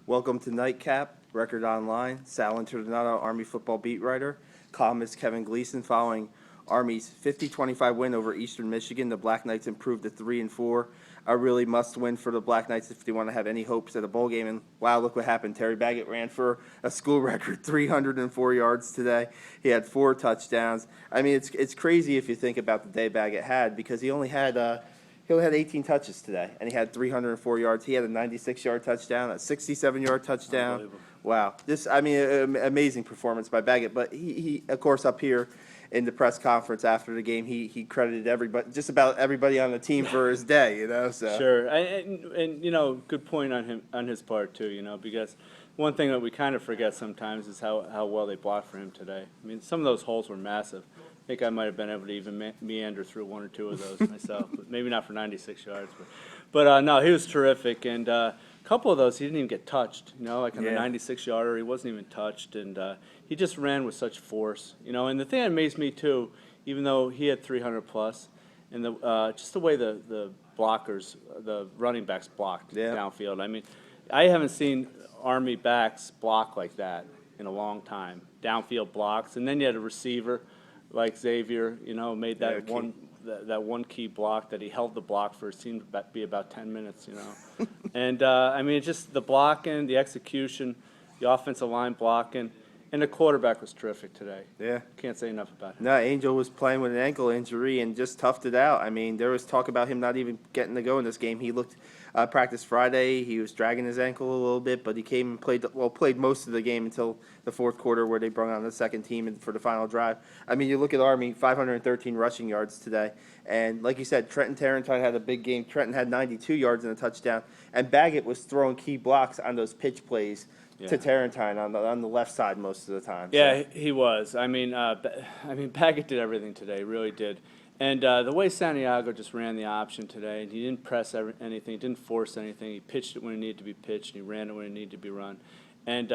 Welcome to KnightCap, Record Online. Sal Internato, Army football beat writer. Columnist Kevin Gleason. Following Army's 50-25 win over Eastern Michigan, the Black Knights improved to 3-4. A really must-win for the Black Knights if they want to have any hopes at a bowl game. And wow, look what happened. Terry Baggett ran for a school record 304 yards today. He had 4 touchdowns. I mean, it's crazy if you think about the day Baggett had, because he only had 18 touches today, and he had 304 yards. He had a 96-yard touchdown, a 67-yard touchdown. Wow. Amazing performance by Baggett. But he, of course, up here in the press conference after the game, he credited everybody, just about everybody on the team for his day, So. Sure. And good point on his part, too, because one thing that we kind of forget sometimes is how well they blocked for him today. I mean, some of those holes were massive. I think I might have been able to even meander through 1 or 2 of those myself, but maybe not for 96 yards. But no, he was terrific, and a couple of those he didn't even get touched. Like on the 96-yarder, he wasn't even touched, and he just ran with such force. And the thing that amazed me too, even though he had 300 plus, and just the way the blockers, the running backs blocked downfield. I mean, I haven't seen Army backs block like that in a long time. Downfield blocks, and then you had a receiver like Xavier, made that one key block that he held the block for, it seemed to be about 10 minutes, And, just the blocking, the execution, the offensive line blocking, and the quarterback was terrific today. Yeah. Can't say enough about him. No, Angel was playing with an ankle injury and just toughed it out. I mean, there was talk about him not even getting to go in this game. He looked practiced Friday. He was dragging his ankle a little bit, but he came and played most of the game until the fourth quarter, where they brought on the second team for the final drive. I mean, you look at Army, 513 rushing yards today. And like you said, Trenton Tarrantine had a big game. Trenton had 92 yards and a touchdown. And Baggett was throwing key blocks on those pitch plays to Tarrantine on the left side most of the time. Yeah, he was. Baggett did everything today, really did. And the way Santiago just ran the option today, and he didn't press anything, he didn't force anything. He pitched it when it needed to be pitched, and he ran it when it needed to be run. And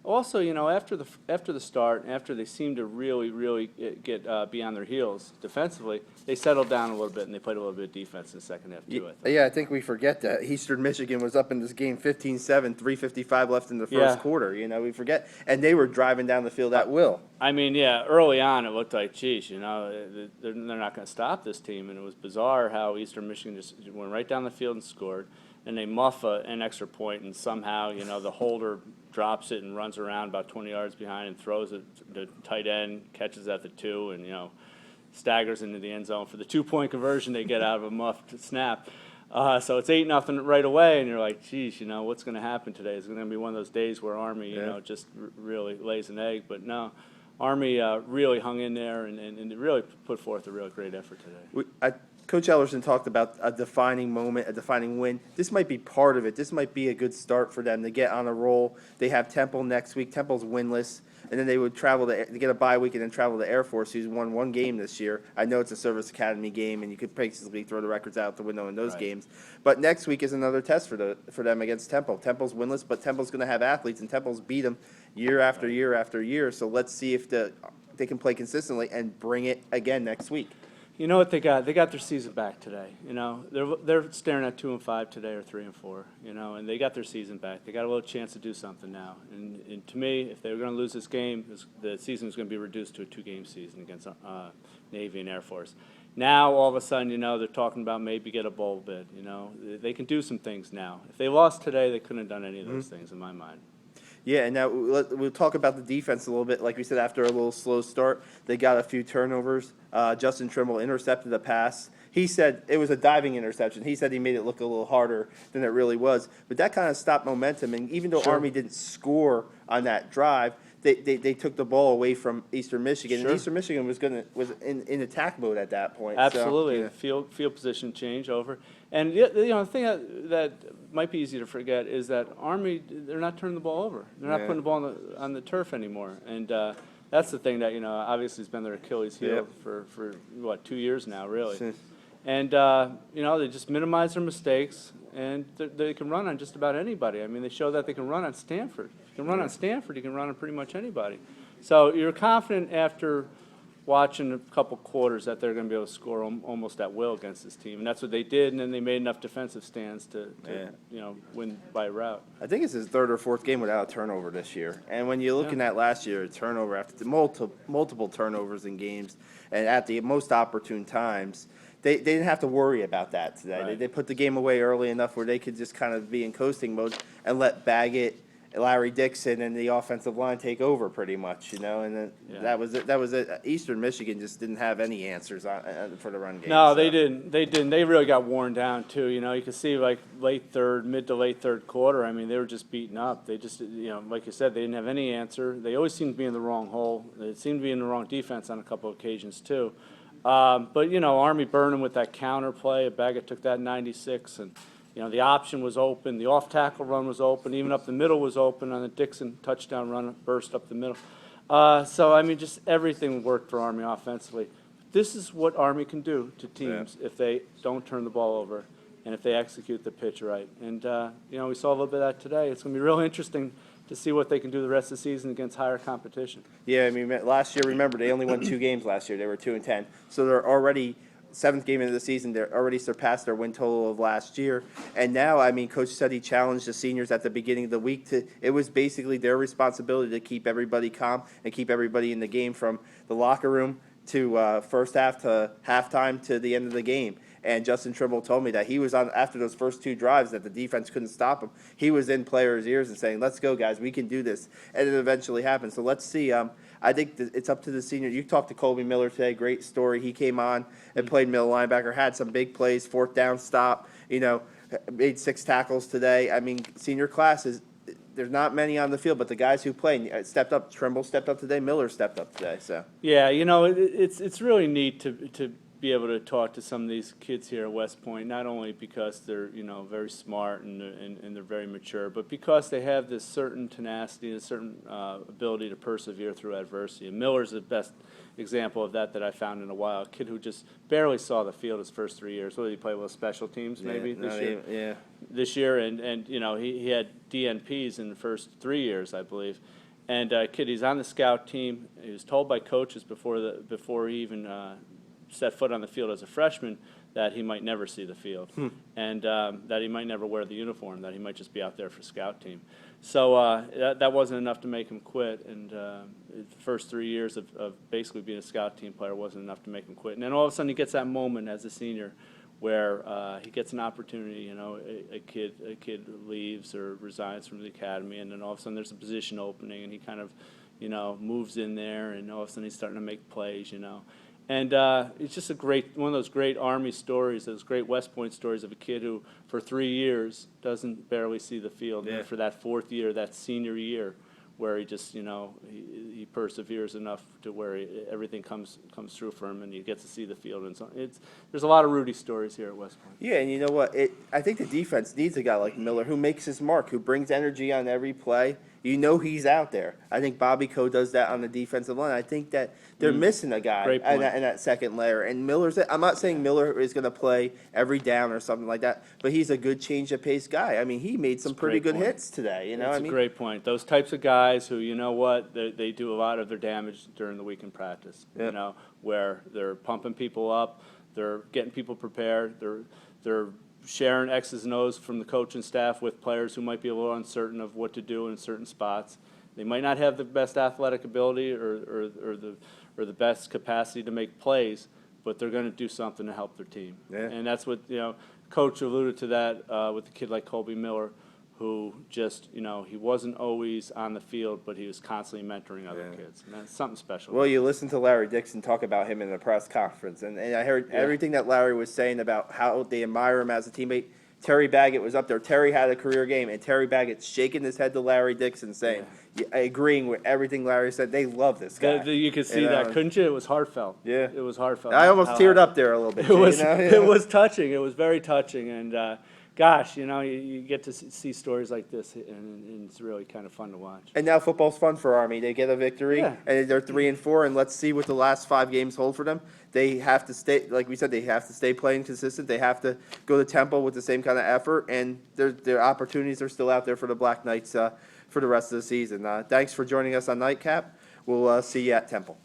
also, after the start, after they seemed to really get be on their heels defensively, they settled down a little bit, and they played a little bit of defense in the second half too. I think we forget that Eastern Michigan was up in this game 15-7, 3:55 left in the first quarter. We forget, and they were driving down the field at will. Early on it looked like, geez, they're not going to stop this team, and it was bizarre how Eastern Michigan just went right down the field and scored. And they muff an extra point, and somehow, the holder drops it and runs around about 20 yards behind and throws it. The tight end catches at the 2 and, staggers into the end zone for the 2-point conversion they get out of a muffed snap. So it's 8-0 right away, and you're like, geez, what's going to happen today? Is it going to be one of those days where Army, just really lays an egg? But no, Army really hung in there and really put forth a real great effort today. Coach Ellerson talked about a defining moment, a defining win. This might be part of it. This might be a good start for them to get on a roll. They have Temple next week. Temple's winless, and then they would travel to get a bye week and then travel to Air Force, who's won 1 game this year. I know it's a Service Academy game, and you could basically throw the records out the window in those games. But next week is another test for them against Temple. Temple's winless, but Temple's going to have athletes, and Temple's beat them year after year after year. So let's see if they can play consistently and bring it again next week. You know what they got? They got their season back today. They're staring at 2-5 today, or 3-4. And they got their season back. They got a little chance to do something now. And to me, if they were going to lose this game, the season was going to be reduced to a 2-game season against Navy and Air Force. Now all of a sudden, they're talking about maybe get a bowl bid. They can do some things now. If they lost today, they couldn't have done any of those things in my mind. Yeah, and now we'll talk about the defense a little bit. Like we said, after a little slow start, they got a few turnovers. Justin Trimble intercepted a pass. He said it was a diving interception. He said he made it look a little harder than it really was. But that kind of stopped momentum. And even though Army didn't score on that drive, they took the ball away from Eastern Michigan. And Eastern Michigan was in attack mode at that point. Absolutely. So, field position change over. And the thing that might be easy to forget is that Army, they're not turning the ball over. They're not putting the ball on the turf anymore. And that's the thing that, obviously has been their Achilles heel for 2 years now, really. And, they just minimize their mistakes, and they can run on just about anybody. I mean, they show that they can run on Stanford. You can run on Stanford, you can run on pretty much anybody. So you're confident after watching a couple quarters that they're going to be able to score almost at will against this team, and that's what they did. And then they made enough defensive stands to win by route. I think it's his third or fourth game without a turnover this year. And when you're looking at last year, a turnover after multiple turnovers in games, and at the most opportune times, they didn't have to worry about that today. Right. They put the game away early enough where they could just kind of be in coasting mode and let Baggett, Larry Dixon, and the offensive line take over pretty much, and then that was it. That was it. Eastern Michigan just didn't have any answers for the run game. No, they didn't. They didn't. They really got worn down too. You could see like mid to late third quarter. I mean, they were just beaten up. They just, like you said, they didn't have any answer. They always seemed to be in the wrong hole. They seemed to be in the wrong defense on a couple of occasions too. But Army burned them with that counter play. Baggett took that 96 and. The option was open. The off-tackle run was open. Even up the middle was open on the Dixon touchdown run, burst up the middle. Just everything worked for Army offensively. This is what Army can do to teams if they don't turn the ball over and if they execute the pitch right. And, we saw a little bit of that today. It's going to be real interesting to see what they can do the rest of the season against higher competition. Yeah, last year, remember, they only won 2 games last year. They were 2-10. So they're already – 7th game into the season, they're already surpassed their win total of last year. And now, Coach said he challenged the seniors at the beginning of the week it was basically their responsibility to keep everybody calm and keep everybody in the game from the locker room to first half to halftime to the end of the game. And Justin Trimble told me that he was on after those first 2 drives that the defense couldn't stop him. He was in players' ears and saying, "Let's go, guys, we can do this." And it eventually happened. So let's see. I think it's up to the senior. You talked to Colby Miller today. Great story. He came on and played middle linebacker, had some big plays, 4th down stop. Made 6 tackles today. Senior classes. There's not many on the field, but the guys who played stepped up. Trimble stepped up today. Miller stepped up today. So yeah, it's really neat to be able to talk to some of these kids here at West Point, not only because they're very smart and they're very mature, but because they have this certain tenacity, a certain ability to persevere through adversity. And Miller's the best example of that I found in a while. A kid who just barely saw the field his first 3 years. What did he play with? Special teams maybe this year? Yeah. This year, and he had DNPs in the first 3 years, I believe. And kid, he's on the scout team. He was told by coaches before he even set foot on the field as a freshman that he might never see the field and that he might never wear the uniform, that he might just be out there for scout team. So that wasn't enough to make him quit, and the first 3 years of basically being a scout team player wasn't enough to make him quit. And then all of a sudden he gets that moment as a senior where he gets an opportunity, a kid leaves or resigns from the academy, and then all of a sudden there's a position opening, and he kind of, moves in there, and all of a sudden he's starting to make plays, And it's just one of those great Army stories, those great West Point stories of a kid who, for 3 years, doesn't barely see the field. Yeah. And for that 4th year, that senior year, where he just, he perseveres enough to where everything comes through for him, and he gets to see the field. And so there's a lot of Rudy stories here at West Point. Yeah, and you know what? I think the defense needs a guy like Miller who makes his mark, who brings energy on every play. He's out there. I think Bobby Coe does that on the defensive line. I think that they're missing a guy in that second layer. And I'm not saying Miller is going to play every down or something like that, but he's a good change of pace guy. He made some pretty good hits today. That's a great point. Those types of guys who, they do a lot of their damage during the week in practice. Yep. Where they're pumping people up, they're getting people prepared, they're sharing X's and O's from the coaching staff with players who might be a little uncertain of what to do in certain spots. They might not have the best athletic ability or the best capacity to make plays, but they're going to do something to help their team. Yeah. And that's what, Coach alluded to that with a kid like Colby Miller, who just, he wasn't always on the field, but he was constantly mentoring other kids. And that's something special. Well, you listened to Larry Dixon talk about him in the press conference, and I heard everything that Larry was saying about how they admire him as a teammate. Terry Baggett was up there. Terry had a career game, and Terry Baggett's shaking his head to Larry Dixon saying, agreeing with everything Larry said. They love this guy. You could see that, couldn't you? It was heartfelt. Yeah. It was heartfelt. I almost teared up there a little bit. It was touching. It was very touching, and gosh, you get to see stories like this, and it's really kind of fun to watch. And now football's fun for Army. They get a victory, and they're 3-4, and let's see what the last 5 games hold for them. They have to stay, like we said, they have to stay playing consistent. They have to go to Temple with the same kind of effort, and their opportunities are still out there for the Black Knights for the rest of the season. Thanks for joining us on KnightCap. We'll see you at Temple.